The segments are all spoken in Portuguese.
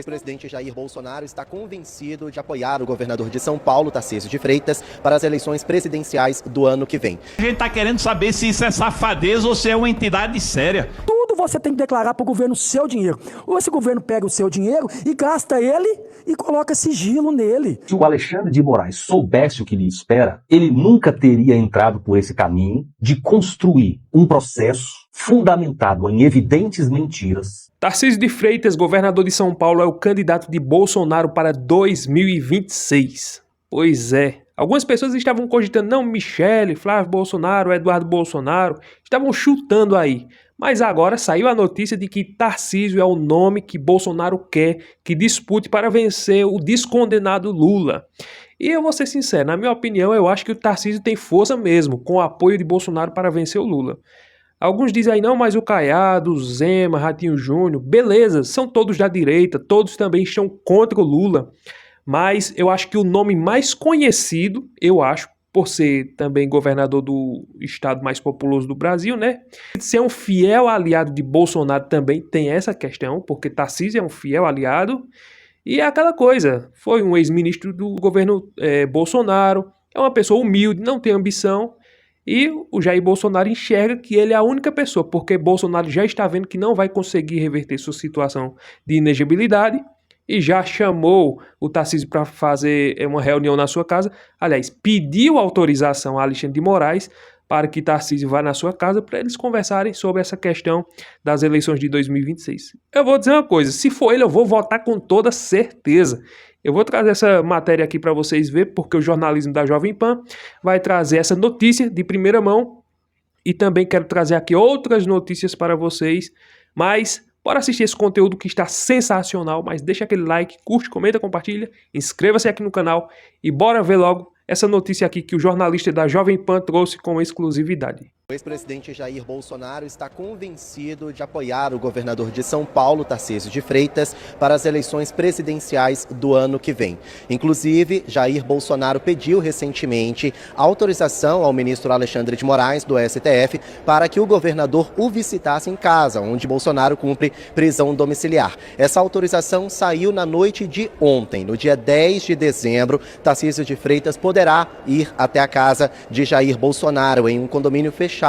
O ex-presidente Jair Bolsonaro está convencido de apoiar o governador de São Paulo, Tarcísio de Freitas, para as eleições presidenciais do ano que vem. A gente está querendo saber se isso é safadeza ou se é uma entidade séria. Tudo você tem que declarar para o governo o seu dinheiro. Ou esse governo pega o seu dinheiro e gasta ele e coloca sigilo nele. Se o Alexandre de Moraes soubesse o que lhe espera, ele nunca teria entrado por esse caminho de construir um processo fundamentado em evidentes mentiras. Tarcísio de Freitas, governador de São Paulo, é o candidato de Bolsonaro para 2026. Pois é. Algumas pessoas estavam cogitando, não, Michele, Flávio Bolsonaro, Eduardo Bolsonaro, estavam chutando aí. Mas agora saiu a notícia de que Tarcísio é o nome que Bolsonaro quer que dispute para vencer o descondenado Lula. E eu vou ser sincero, na minha opinião, eu acho que o Tarcísio tem força mesmo, com o apoio de Bolsonaro para vencer o Lula. Alguns dizem aí, não, mas o Caiado, o Zema, Ratinho Júnior, beleza, são todos da direita, todos também estão contra o Lula. Mas eu acho que o nome mais conhecido, eu acho, por ser também governador do estado mais populoso do Brasil, né? Ser um fiel aliado de Bolsonaro também tem essa questão, porque Tarcísio é um fiel aliado. E é aquela coisa, foi um ex-ministro do governo Bolsonaro, é uma pessoa humilde, não tem ambição. E o Jair Bolsonaro enxerga que ele é a única pessoa, porque Bolsonaro já está vendo que não vai conseguir reverter sua situação de inegibilidade e já chamou o Tarcísio para fazer uma reunião na sua casa. Aliás, pediu autorização a Alexandre de Moraes para que Tarcísio vá na sua casa para eles conversarem sobre essa questão das eleições de 2026. Eu vou dizer uma coisa, se for ele eu vou votar com toda certeza. Eu vou trazer essa matéria aqui para vocês verem, porque o jornalismo da Jovem Pan vai trazer essa notícia de primeira mão e também quero trazer aqui outras notícias para vocês, mas bora assistir esse conteúdo que está sensacional, mas deixa aquele like, curte, comenta, compartilha, inscreva-se aqui no canal e bora ver logo essa notícia aqui que o jornalista da Jovem Pan trouxe com exclusividade. O ex-presidente Jair Bolsonaro está convencido de apoiar o governador de São Paulo, Tarcísio de Freitas, para as eleições presidenciais do ano que vem. Inclusive, Jair Bolsonaro pediu recentemente autorização ao ministro Alexandre de Moraes, do STF, para que o governador o visitasse em casa, onde Bolsonaro cumpre prisão domiciliar. Essa autorização saiu na noite de ontem, no dia 10 de dezembro. Tarcísio de Freitas poderá ir até a casa de Jair Bolsonaro, em um condomínio fechado,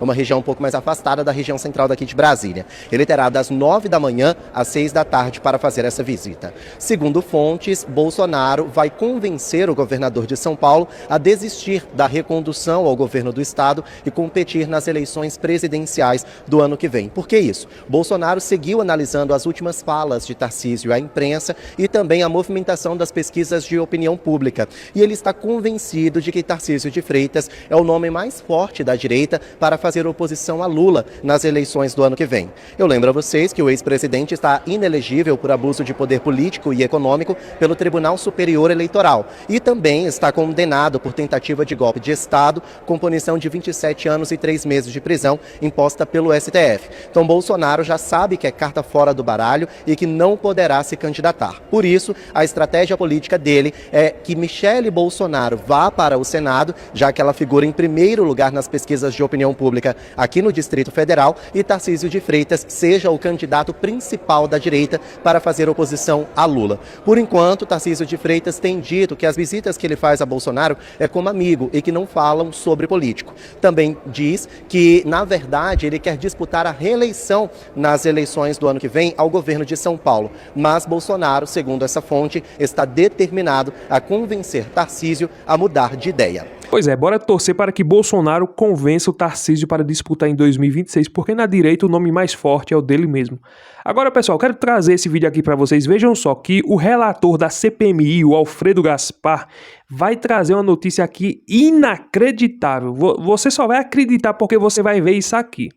numa região um pouco mais afastada da região central daqui de Brasília. Ele terá das 9 da manhã às 6 da tarde para fazer essa visita. Segundo fontes, Bolsonaro vai convencer o governador de São Paulo a desistir da recondução ao governo do estado e competir nas eleições presidenciais do ano que vem. Por que isso? Bolsonaro seguiu analisando as últimas falas de Tarcísio à imprensa e também a movimentação das pesquisas de opinião pública. E ele está convencido de que Tarcísio de Freitas é o nome mais forte da direita para fazer oposição a Lula nas eleições do ano que vem. Eu lembro a vocês que o ex-presidente está inelegível por abuso de poder político e econômico pelo Tribunal Superior Eleitoral e também está condenado por tentativa de golpe de Estado com punição de 27 anos e 3 meses de prisão imposta pelo STF. Então Bolsonaro já sabe que é carta fora do baralho e que não poderá se candidatar. Por isso, a estratégia política dele é que Michele Bolsonaro vá para o Senado, já que ela figura em primeiro lugar nas pesquisas de opinião pública aqui no Distrito Federal, e Tarcísio de Freitas seja o candidato principal da direita para fazer oposição a Lula. Por enquanto, Tarcísio de Freitas tem dito que as visitas que ele faz a Bolsonaro é como amigo e que não falam sobre político. Também diz que, na verdade, ele quer disputar a reeleição nas eleições do ano que vem ao governo de São Paulo. Mas Bolsonaro, segundo essa fonte, está determinado a convencer Tarcísio a mudar de ideia. Pois é, bora torcer para que Bolsonaro convença o Tarcísio para disputar em 2026, porque na direita o nome mais forte é o dele mesmo. Agora, pessoal, quero trazer esse vídeo aqui para vocês. Vejam só que o relator da CPMI, o Alfredo Gaspar, vai trazer uma notícia aqui inacreditável. Você só vai acreditar porque você vai ver isso aqui.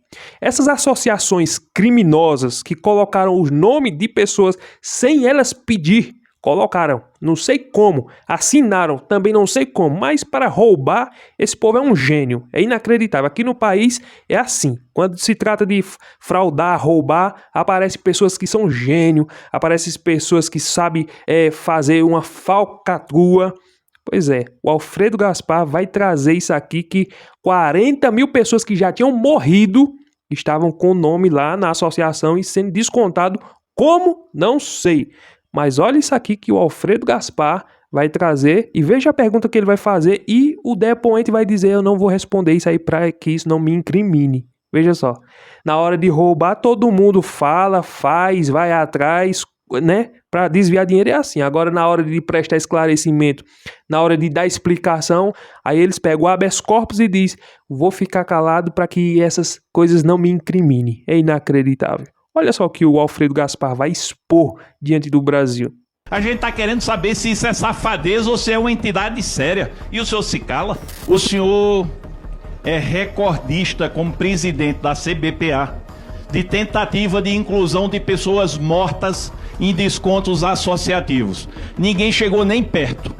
Essas associações criminosas que colocaram os nomes de pessoas sem elas pedir, colocaram, não sei como, assinaram, também não sei como, mas para roubar, esse povo é um gênio, é inacreditável. Aqui no país é assim, quando se trata de fraudar, roubar, aparecem pessoas que são gênio, aparecem pessoas que sabem fazer uma falcatrua. Pois é, o Alfredo Gaspar vai trazer isso aqui, que 40 mil pessoas que já tinham morrido estavam com o nome lá na associação e sendo descontado como? Não sei. Mas olha isso aqui que o Alfredo Gaspar vai trazer e veja a pergunta que ele vai fazer e o depoente vai dizer: eu não vou responder isso aí para que isso não me incrimine. Veja só, na hora de roubar todo mundo fala, faz, vai atrás, né, para desviar dinheiro é assim. Agora na hora de prestar esclarecimento, na hora de dar explicação, aí eles pegam o habeas corpus e diz: vou ficar calado para que essas coisas não me incriminem. É inacreditável. Olha só o que o Alfredo Gaspar vai expor diante do Brasil. A gente tá querendo saber se isso é safadeza ou se é uma entidade séria. E o senhor se cala? O senhor é recordista como presidente da CBPA de tentativa de inclusão de pessoas mortas em descontos associativos. Ninguém chegou nem perto.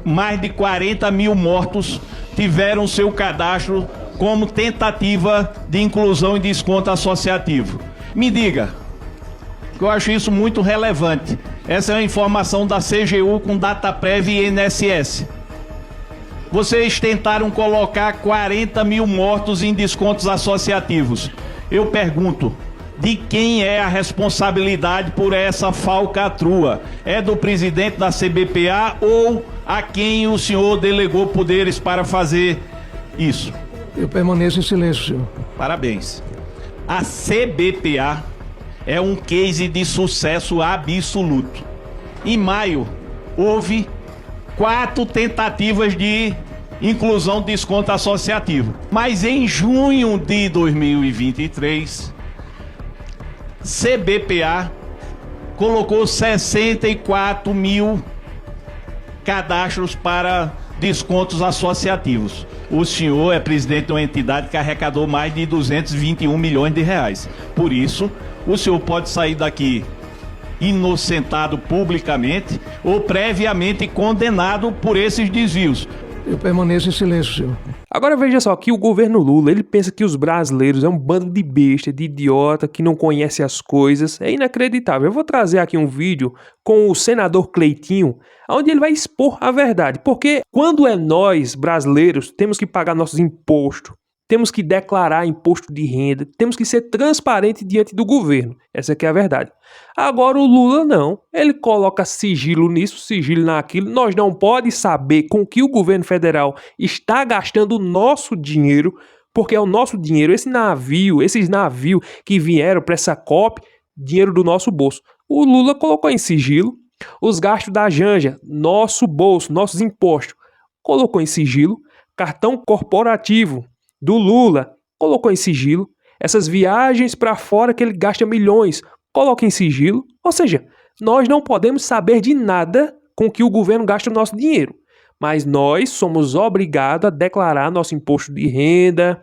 Mais de 40 mil mortos tiveram seu cadastro como tentativa de inclusão em desconto associativo. Me diga, que eu acho isso muito relevante. Essa é uma informação da CGU com data prévia e INSS. Vocês tentaram colocar 40 mil mortos em descontos associativos. Eu pergunto, de quem é a responsabilidade por essa falcatrua? É do presidente da CBPA ou a quem o senhor delegou poderes para fazer isso? Eu permaneço em silêncio, senhor. Parabéns. A CBPA é um case de sucesso absoluto. Em maio, houve 4 tentativas de inclusão de desconto associativo. Mas em junho de 2023, CBPA colocou 64 mil cadastros para descontos associativos. O senhor é presidente de uma entidade que arrecadou mais de 221 milhões de reais. Por isso, o senhor pode sair daqui inocentado publicamente ou previamente condenado por esses desvios. Eu permaneço em silêncio, senhor. Agora veja só que o governo Lula, ele pensa que os brasileiros é um bando de besta, de idiota, que não conhece as coisas. É inacreditável. Eu vou trazer aqui um vídeo com o senador Cleitinho, onde ele vai expor a verdade. Porque quando é nós, brasileiros, temos que pagar nossos impostos, temos que declarar imposto de renda, temos que ser transparente diante do governo. Essa aqui é a verdade. Agora o Lula não. Ele coloca sigilo nisso, sigilo naquilo. Nós não podemos saber com que o governo federal está gastando o nosso dinheiro, porque é o nosso dinheiro, esses navios que vieram para essa COP, dinheiro do nosso bolso. O Lula colocou em sigilo. Os gastos da Janja, nosso bolso, nossos impostos, colocou em sigilo. Cartão corporativo do Lula, colocou em sigilo. Essas viagens para fora que ele gasta milhões, coloca em sigilo. Ou seja, nós não podemos saber de nada com que o governo gasta o nosso dinheiro. Mas nós somos obrigados a declarar nosso imposto de renda,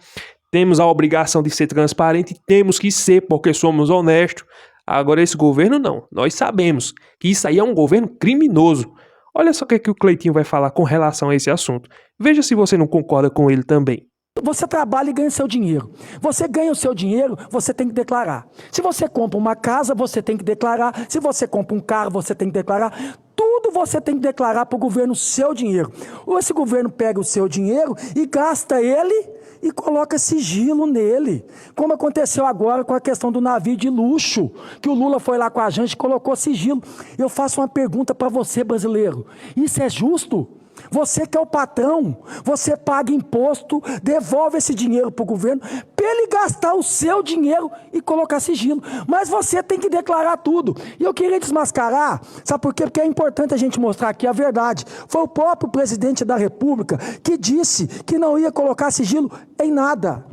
temos a obrigação de ser transparente, temos que ser porque somos honestos. Agora esse governo não. Nós sabemos que isso aí é um governo criminoso. Olha só o que o Cleitinho vai falar com relação a esse assunto. Veja se você não concorda com ele também. Você trabalha e ganha seu dinheiro. Você ganha o seu dinheiro, você tem que declarar. Se você compra uma casa, você tem que declarar. Se você compra um carro, você tem que declarar. Tudo você tem que declarar para o governo o seu dinheiro. Ou esse governo pega o seu dinheiro e gasta ele e coloca sigilo nele. Como aconteceu agora com a questão do navio de luxo, que o Lula foi lá com a gente e colocou sigilo. Eu faço uma pergunta para você, brasileiro. Isso é justo? Você que é o patrão, você paga imposto, devolve esse dinheiro para o governo, para ele gastar o seu dinheiro e colocar sigilo. Mas você tem que declarar tudo. E eu queria desmascarar, sabe por quê? Porque é importante a gente mostrar aqui a verdade. Foi o próprio presidente da República que disse que não ia colocar sigilo em nada.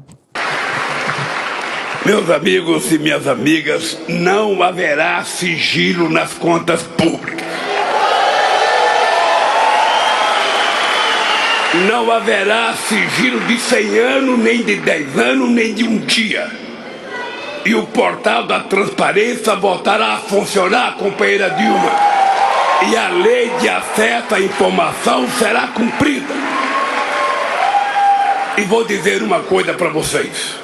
Meus amigos e minhas amigas, não haverá sigilo nas contas públicas. Não haverá sigilo de 100 anos, nem de 10 anos, nem de um dia. E o portal da transparência voltará a funcionar, companheira Dilma. E a lei de acesso à informação será cumprida. E vou dizer uma coisa para vocês.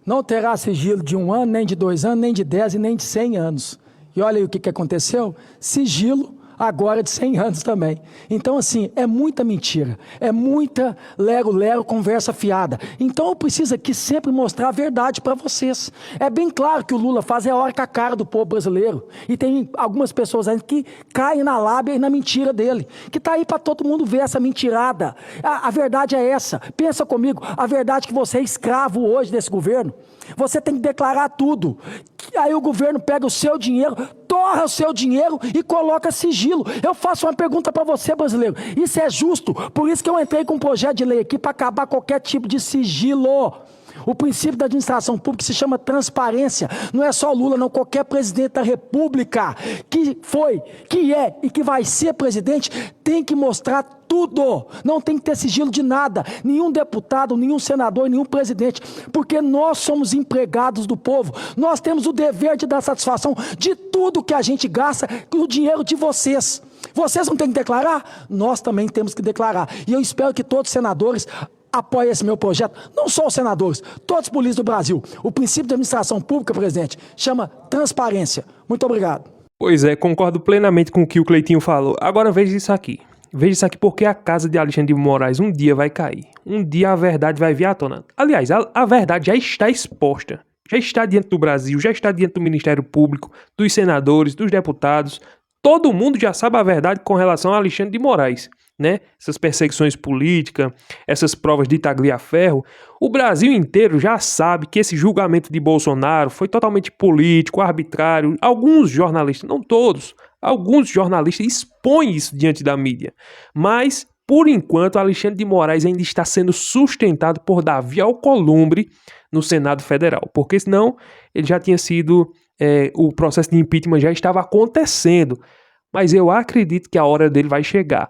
Não terá sigilo de 1 ano, nem de 2 anos, nem de 10 e nem de 100 anos. E olha aí o que aconteceu. Sigilo agora de 100 anos também. Então, assim, é muita mentira, é muita lero-lero, conversa fiada. Então, eu preciso aqui sempre mostrar a verdade para vocês. É bem claro que o Lula faz a hora com a cara do povo brasileiro. E tem algumas pessoas ainda que caem na lábia e na mentira dele, que está aí para todo mundo ver essa mentirada. A verdade é essa. Pensa comigo, a verdade é que você é escravo hoje desse governo. Você tem que declarar tudo. Aí o governo pega o seu dinheiro, torra o seu dinheiro e coloca sigilo. Eu faço uma pergunta para você, brasileiro. Isso é justo? Por isso que eu entrei com um projeto de lei aqui para acabar qualquer tipo de sigilo. O princípio da administração pública se chama transparência. Não é só Lula, não. Qualquer presidente da República que foi, que é e que vai ser presidente tem que mostrar tudo. Não tem que ter sigilo de nada. Nenhum deputado, nenhum senador, nenhum presidente. Porque nós somos empregados do povo. Nós temos o dever de dar satisfação de tudo que a gente gasta com o dinheiro de vocês. Vocês não têm que declarar? Nós também temos que declarar. E eu espero que todos os senadores apoie esse meu projeto, não só os senadores, todos os políticos do Brasil. O princípio da administração pública, presidente, chama transparência. Muito obrigado. Pois é, concordo plenamente com o que o Cleitinho falou. Agora veja isso aqui. Veja isso aqui porque a casa de Alexandre de Moraes um dia vai cair. Um dia a verdade vai vir à tona. Aliás, a verdade já está exposta. Já está diante do Brasil, já está diante do Ministério Público, dos senadores, dos deputados. Todo mundo já sabe a verdade com relação a Alexandre de Moraes. Né? Essas perseguições políticas, essas provas de tagliaferro, o Brasil inteiro já sabe que esse julgamento de Bolsonaro foi totalmente político, arbitrário. Alguns jornalistas, não todos, alguns jornalistas expõem isso diante da mídia. Mas, por enquanto, Alexandre de Moraes ainda está sendo sustentado por Davi Alcolumbre no Senado Federal, porque senão ele já tinha sido, o processo de impeachment já estava acontecendo. Mas eu acredito que a hora dele vai chegar.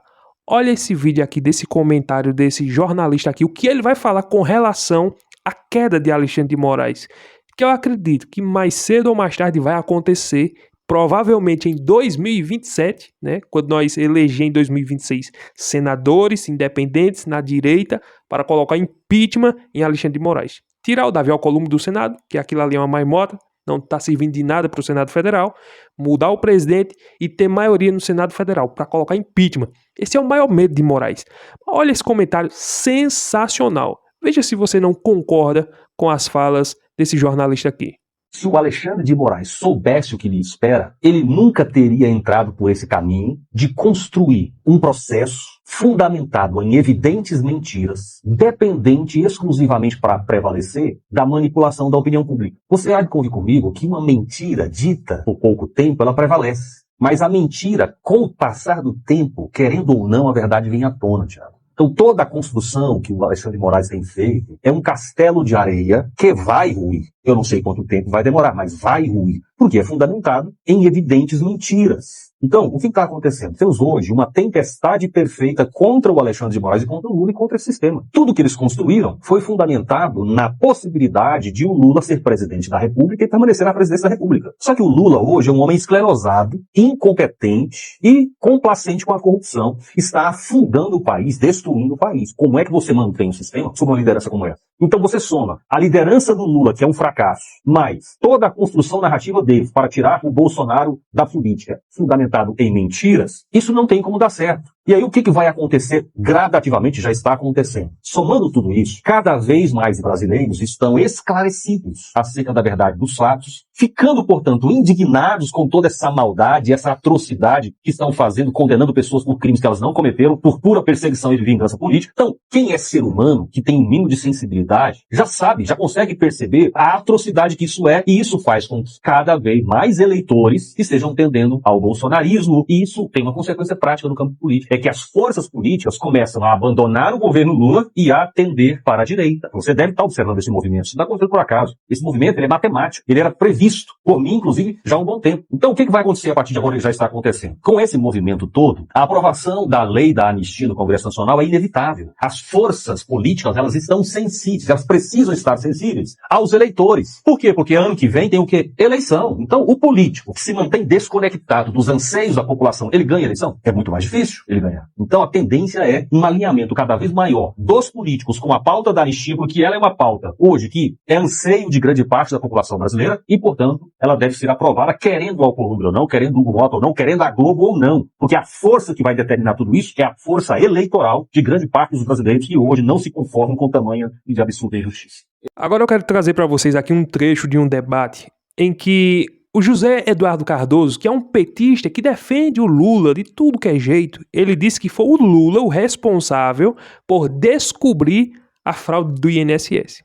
Olha esse vídeo aqui, desse comentário desse jornalista aqui, o que ele vai falar com relação à queda de Alexandre de Moraes, que eu acredito que mais cedo ou mais tarde vai acontecer, provavelmente em 2027, né, quando nós eleger em 2026 senadores independentes na direita para colocar impeachment em Alexandre de Moraes. Tirar o Davi Alcolumbre do Senado, que aquilo ali é uma maimota, não está servindo de nada para o Senado Federal, mudar o presidente e ter maioria no Senado Federal para colocar impeachment. Esse é o maior medo de Moraes. Olha esse comentário sensacional. Veja se você não concorda com as falas desse jornalista aqui. Se o Alexandre de Moraes soubesse o que lhe espera, ele nunca teria entrado por esse caminho de construir um processo fundamentado em evidentes mentiras, dependente exclusivamente para prevalecer da manipulação da opinião pública. Você há de convir comigo que uma mentira dita por pouco tempo, ela prevalece. Mas a mentira, com o passar do tempo, querendo ou não, a verdade vem à tona, Thiago. Então toda a construção que o Alexandre de Moraes tem feito é um castelo de areia que vai ruir. Eu não sei quanto tempo vai demorar, mas vai ruir. Porque é fundamentado em evidentes mentiras. Então, o que está acontecendo? Temos hoje uma tempestade perfeita contra o Alexandre de Moraes e contra o Lula e contra esse sistema. Tudo que eles construíram foi fundamentado na possibilidade de o Lula ser presidente da República e permanecer na presidência da República. Só que o Lula hoje é um homem esclerosado, incompetente e complacente com a corrupção. Está afundando o país, destruindo o país. Como é que você mantém um sistema sob uma liderança como essa? Então você soma a liderança do Lula, que é um fracasso, mais toda a construção narrativa dele para tirar o Bolsonaro da política, fundamentado em mentiras, isso não tem como dar certo. E aí o que vai acontecer gradativamente já está acontecendo. Somando tudo isso, cada vez mais brasileiros estão esclarecidos acerca da verdade dos fatos, ficando, portanto, indignados com toda essa maldade, essa atrocidade que estão fazendo, condenando pessoas por crimes que elas não cometeram, por pura perseguição e vingança política. Então, quem é ser humano, que tem um mínimo de sensibilidade, já sabe, já consegue perceber a atrocidade que isso é, e isso faz com que cada vez mais eleitores estejam tendendo ao bolsonarismo, e isso tem uma consequência prática no campo político. É que as forças políticas começam a abandonar o governo Lula e a tender para a direita. Você deve estar observando esse movimento. Isso não está acontecendo por acaso. Esse movimento ele é matemático. Ele era previsto por mim, inclusive, já há um bom tempo. Então, o que vai acontecer a partir de agora? Ele já está acontecendo. Com esse movimento todo, a aprovação da lei da anistia no Congresso Nacional é inevitável. As forças políticas, elas estão sensíveis. Elas precisam estar sensíveis aos eleitores. Por quê? Porque ano que vem tem o quê? Eleição. Então, o político que se mantém desconectado dos anseios da população, ele ganha a eleição? É muito mais difícil ele ganhar. Então a tendência é um alinhamento cada vez maior dos políticos com a pauta da anistia, porque ela é uma pauta hoje que é anseio de grande parte da população brasileira e, portanto, portanto, ela deve ser aprovada querendo o Alcolumbre ou não, querendo o voto ou não, querendo a Globo ou não. Porque a força que vai determinar tudo isso é a força eleitoral de grande parte dos brasileiros que hoje não se conformam com tamanha de absurda injustiça. Agora eu quero trazer para vocês aqui um trecho de um debate em que o José Eduardo Cardoso, que é um petista que defende o Lula de tudo que é jeito, ele disse que foi o Lula o responsável por descobrir a fraude do INSS.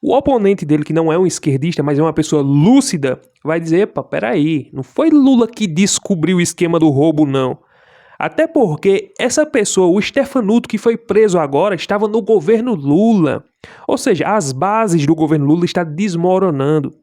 O oponente dele, que não é um esquerdista, mas é uma pessoa lúcida, vai dizer, epa, peraí, não foi Lula que descobriu o esquema do roubo, não. Até porque essa pessoa, o Stefanuto, que foi preso agora, estava no governo Lula. Ou seja, as bases do governo Lula estão desmoronando.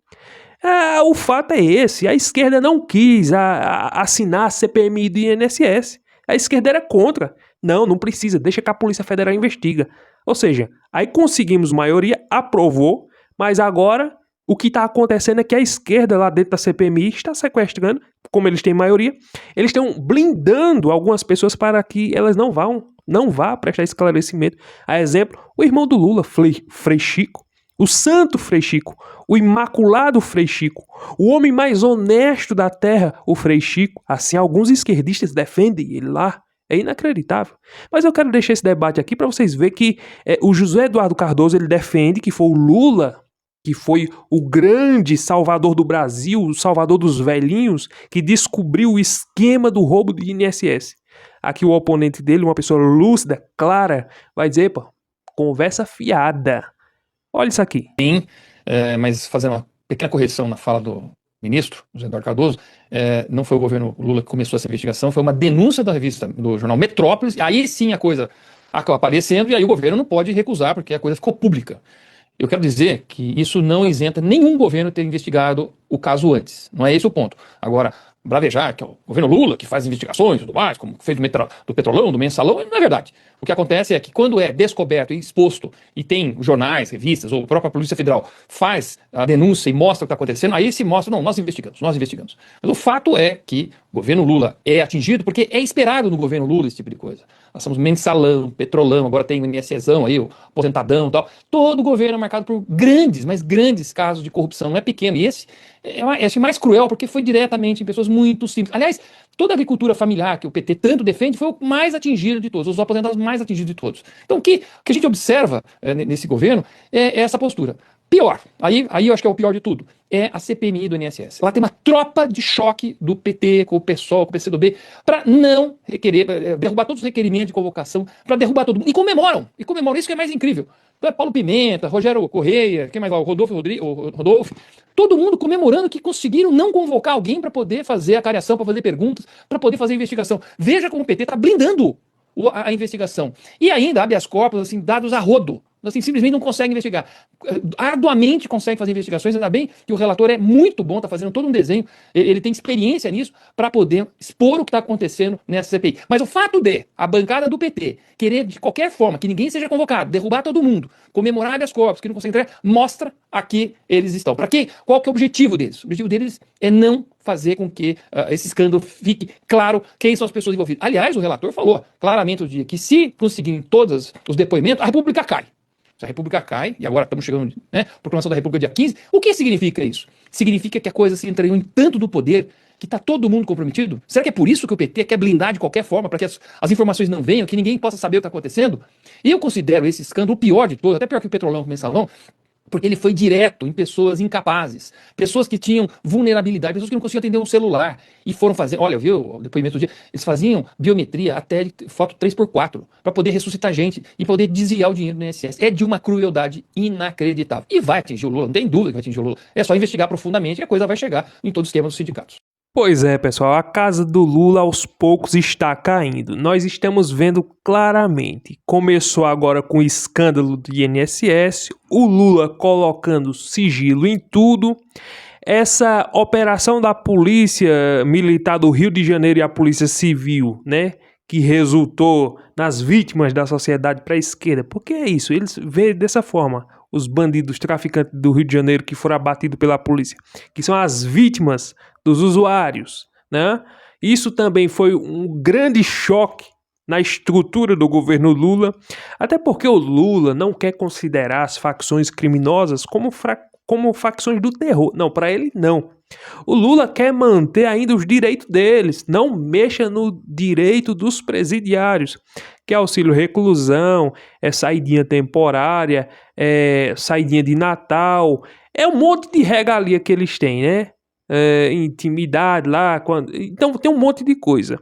O fato é esse, a esquerda não quis assinar a CPMI do INSS. A esquerda era contra. Não precisa, deixa que a Polícia Federal investiga. Ou seja, aí conseguimos maioria, aprovou, mas agora o que está acontecendo é que a esquerda lá dentro da CPMI está sequestrando, como eles têm maioria, eles estão blindando algumas pessoas para que elas não vá prestar esclarecimento. A exemplo, o irmão do Lula, Frei Chico, o santo Frei Chico, o imaculado Frei Chico, o homem mais honesto da terra, o Frei Chico. Assim, alguns esquerdistas defendem ele lá. É inacreditável. Mas eu quero deixar esse debate aqui para vocês verem que o José Eduardo Cardoso ele defende que foi o Lula, que foi o grande salvador do Brasil, o salvador dos velhinhos, que descobriu o esquema do roubo do INSS. Aqui o oponente dele, uma pessoa lúcida, clara, vai dizer, pô, conversa fiada. Olha isso aqui. Sim, mas fazendo uma pequena correção na fala do ministro, José Eduardo Cardoso, não foi o governo Lula que começou essa investigação, foi uma denúncia da revista, do jornal Metrópolis, aí sim a coisa acaba aparecendo e aí o governo não pode recusar porque a coisa ficou pública. Eu quero dizer que isso não isenta nenhum governo ter investigado o caso antes, não é esse o ponto. Agora, bravejar, que é o governo Lula que faz investigações e tudo mais, como fez do Petrolão, do Mensalão, não é verdade. O que acontece é que quando é descoberto e exposto, e tem jornais, revistas, ou a própria Polícia Federal faz a denúncia e mostra o que está acontecendo, aí se mostra, não, nós investigamos. Mas o fato é que o governo Lula é atingido porque é esperado no governo Lula esse tipo de coisa. Nós somos Mensalão, Petrolão, agora tem o INSSão aí, o aposentadão e tal. Todo governo é marcado por grandes, mas grandes casos de corrupção, não é pequeno. E esse é mais cruel porque foi diretamente em pessoas muito simples. Aliás, toda a agricultura familiar que o PT tanto defende foi o mais atingido de todos, os aposentados mais atingidos de todos. Então o que a gente observa nesse governo é essa postura. Pior, aí eu acho que é o pior de tudo, é a CPMI do INSS. Lá tem uma tropa de choque do PT, com o PSOL, com o PCdoB, para não derrubar todos os requerimentos de convocação, para derrubar todo mundo. E comemoram, isso que é mais incrível. Então é Paulo Pimenta, Rogério Correia, quem mais lá, o Rodolfo, todo mundo comemorando que conseguiram não convocar alguém para poder fazer a cariação, para fazer perguntas, para poder fazer a investigação. Veja como o PT está blindando a investigação. E ainda habeas corpus, assim, dados a rodo. Assim, simplesmente não consegue investigar. Arduamente consegue fazer investigações, ainda bem que o relator é muito bom, está fazendo todo um desenho, ele tem experiência nisso para poder expor o que está acontecendo nessa CPI. Mas o fato de a bancada do PT querer, de qualquer forma, que ninguém seja convocado, derrubar todo mundo, comemorar habeas corpus, que não consegue entregar, mostra a que eles estão. Para quê? Qual que é o objetivo deles? O objetivo deles é não fazer com que esse escândalo fique claro quem são as pessoas envolvidas. Aliás, o relator falou claramente no dia que se conseguirem todos os depoimentos, a República cai. Se a República cai, e agora estamos chegando, proclamação da República dia 15, o que significa isso? Significa que a coisa se entregou em tanto do poder que está todo mundo comprometido? Será que é por isso que o PT quer blindar de qualquer forma, para que as informações não venham, que ninguém possa saber o que está acontecendo? E eu considero esse escândalo o pior de todos, até pior que o Petrolão com o Mensalão, porque ele foi direto em pessoas incapazes, pessoas que tinham vulnerabilidade, pessoas que não conseguiam atender um celular e foram fazer, olha, viu, o depoimento do dia, eles faziam biometria até de foto 3x4 para poder ressuscitar gente e poder desviar o dinheiro do INSS. É de uma crueldade inacreditável. E vai atingir o Lula, não tem dúvida que vai atingir o Lula. É só investigar profundamente e a coisa vai chegar em todo o esquema dos sindicatos. Pois é, pessoal, a casa do Lula aos poucos está caindo. Nós estamos vendo claramente. Começou agora com o escândalo do INSS, o Lula colocando sigilo em tudo. Essa operação da Polícia Militar do Rio de Janeiro e a Polícia Civil, né, que resultou nas vítimas da sociedade pré-esquerda. Por que é isso? Eles veem dessa forma. Os bandidos traficantes do Rio de Janeiro que foram abatidos pela polícia, que são as vítimas dos usuários, né? Isso também foi um grande choque na estrutura do governo Lula, até porque o Lula não quer considerar as facções criminosas como como facções do terror. Não, para ele não. O Lula quer manter ainda os direitos deles. Não mexa no direito dos presidiários, que é auxílio reclusão, é saidinha temporária, é saidinha de Natal, é um monte de regalia que eles têm, né? Intimidade lá, então tem um monte de coisa.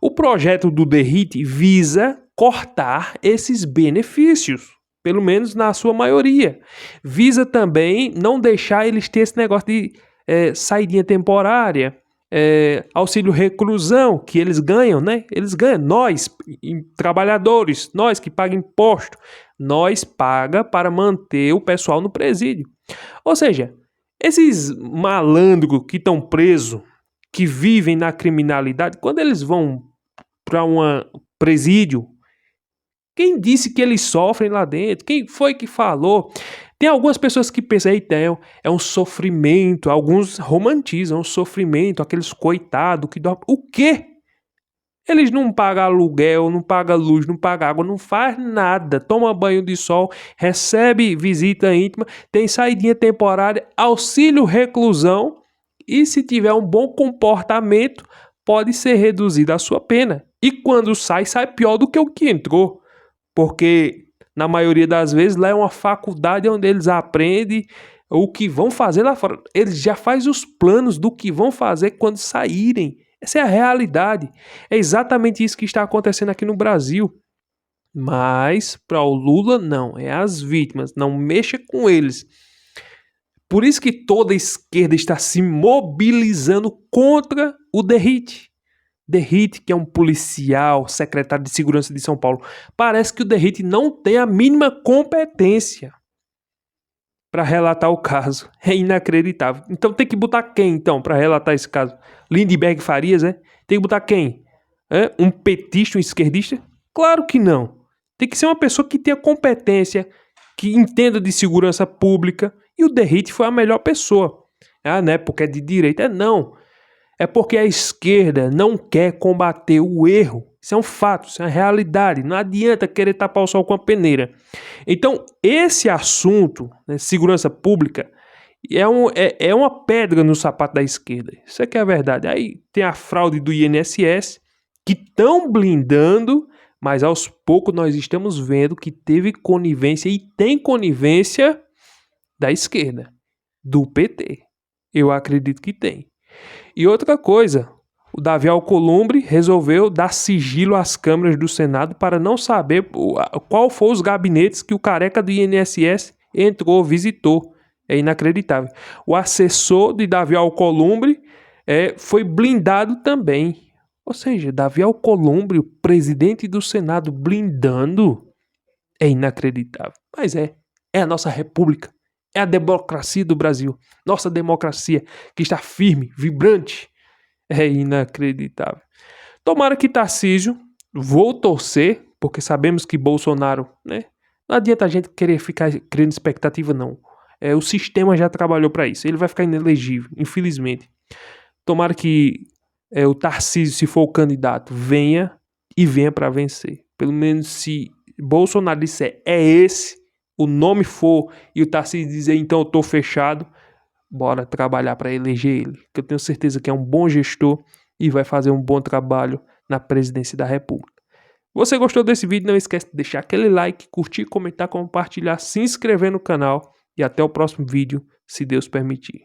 O projeto do DERIT visa cortar esses benefícios, pelo menos na sua maioria. Visa também não deixar eles ter esse negócio de saidinha temporária, auxílio reclusão, que eles ganham, né? Eles ganham, nós, trabalhadores, nós que pagamos imposto, nós paga para manter o pessoal no presídio. Ou seja, esses malandros que estão presos, que vivem na criminalidade, quando eles vão para um presídio, quem disse que eles sofrem lá dentro? Quem foi que falou? Tem algumas pessoas que pensam, eita, é um sofrimento, alguns romantizam o sofrimento, aqueles coitados que dormem. O quê? Eles não pagam aluguel, não pagam luz, não pagam água, não faz nada. Toma banho de sol, recebe visita íntima, tem saidinha temporária, auxílio reclusão e se tiver um bom comportamento, pode ser reduzida a sua pena. E quando sai pior do que o que entrou. Porque, na maioria das vezes, lá é uma faculdade onde eles aprendem o que vão fazer lá fora. Eles já fazem os planos do que vão fazer quando saírem. Essa é a realidade. É exatamente isso que está acontecendo aqui no Brasil. Mas, para o Lula, não. É as vítimas. Não mexa com eles. Por isso que toda a esquerda está se mobilizando contra o DERIT. DERIT, que é um policial, secretário de segurança de São Paulo. Parece que o DERIT não tem a mínima competência para relatar o caso. É inacreditável. Então tem que botar quem, então, para relatar esse caso? Lindbergh Farias, Tem que botar quem? Um petista, um esquerdista? Claro que não. Tem que ser uma pessoa que tenha competência, que entenda de segurança pública. E o DERIT foi a melhor pessoa. Não é porque é de direita. Não. É porque a esquerda não quer combater o erro. Isso é um fato, isso é uma realidade. Não adianta querer tapar o sol com a peneira. Então, esse assunto, segurança pública, é uma pedra no sapato da esquerda. Isso é que é a verdade. Aí tem a fraude do INSS, que estão blindando, mas aos poucos nós estamos vendo que teve conivência e tem conivência da esquerda, do PT. Eu acredito que tem. E outra coisa, o Davi Alcolumbre resolveu dar sigilo às câmeras do Senado para não saber qual foram os gabinetes que o careca do INSS entrou, visitou. É inacreditável. O assessor de Davi Alcolumbre foi blindado também. Ou seja, Davi Alcolumbre, o presidente do Senado, blindando, é inacreditável. Mas é a nossa república. É a democracia do Brasil. Nossa democracia que está firme, vibrante. É inacreditável. Tomara que Tarcísio, vou torcer, porque sabemos que Bolsonaro, não adianta a gente querer ficar criando expectativa, não. O sistema já trabalhou para isso. Ele vai ficar inelegível, infelizmente. Tomara que o Tarcísio, se for o candidato, venha para vencer. Pelo menos se Bolsonaro disser esse, o nome for, e o Tarcísio dizer, então eu tô fechado, bora trabalhar para eleger ele, que eu tenho certeza que é um bom gestor e vai fazer um bom trabalho na presidência da República. Você gostou desse vídeo? Não esquece de deixar aquele like, curtir, comentar, compartilhar, se inscrever no canal e até o próximo vídeo, se Deus permitir.